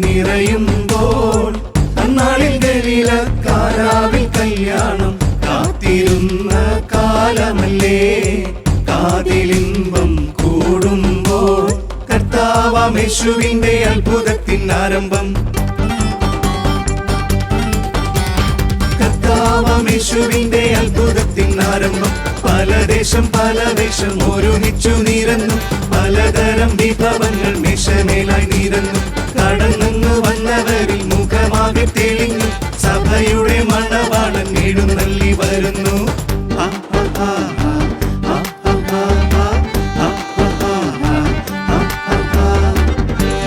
നിറയുമ്പോൾ അന്നാളിൽ ഗലീല കാനാവിൽ കല്യാണം കാത്തിരുന്ന കാലമല്ലേ. കാതിലിമ്പം കൂടുമ്പോൾ കർത്താവാം യേശുവിന്റെ അത്ഭുതത്തിൻ ആരംഭം. കർത്താവാം യേശുവിന്റെ അത്ഭുതത്തിൻ ആരംഭം. പല ദേശം പല വേഷം ഒരുമിച്ചു നിരന്നു. പലതരം വിഭവങ്ങൾ മേശമേലായി നിരന്നു. കടന്നു വന്നവരിൽ മുഖമാകെ തെളിഞ്ഞു. സഭയുടെ മണവാളൻ എഴുന്നള്ളി വരുന്നു.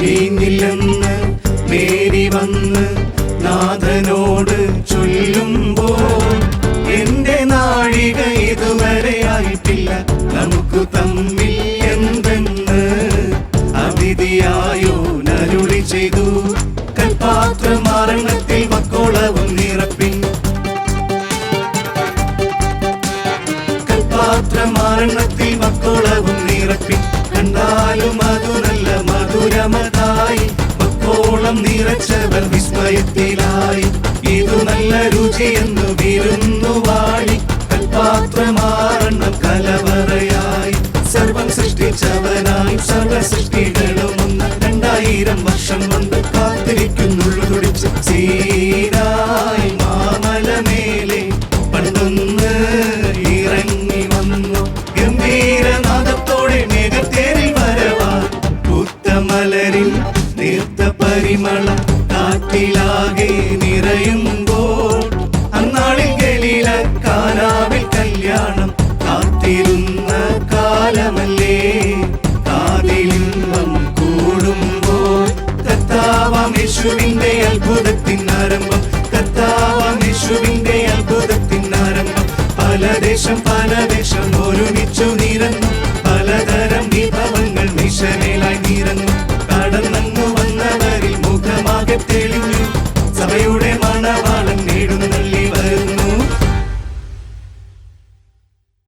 വീഞ്ഞില്ലെന്ന് മേരി വന്ന് നാഥനോട് ചൊല്ലുമ്പോൾ എന്റെ നാഴിക ഇതുവരെ ആയിട്ടില്ല, നമുക്ക് തമ്മിൽ എന്തെന്ന് അതിഥിയായോ നരുളി ചെയ്തു. കൽപാത്രമാരണത്തിൽ വക്കോളവും നിറപ്പിൻ. കൽപാത്രമാരണത്തിൽ വക്കോളവും നിറപ്പിൻ. കണ്ടാലും അതു നല്ല മധുരമതായി. വക്കോളം നിറച്ചവർ വിസ്മയത്തിലായി. ഇതു നല്ല രുചിയെന്നു വിരുന്നു വാഴി. കൽപാത്രമാരണം കലവറയായി. സർവം സൃഷ്ടിച്ചവനായി സർവ സൃഷ്ടികളും 2000 വർഷം കൊണ്ട് കാത്തിരിക്കുന്നുള്ളു തുടിച്ച്. സീനായി മാമലമേലെ പണ്ടൊന്ന് ഇറങ്ങി വന്നു. ഗംഭീരനാദത്തോടെ മേഘത്തേരിൽ വരവാ. പൂത്തമലരിൽ നീർത്ത പരിമള കാറ്റിലാകെ നിറയും.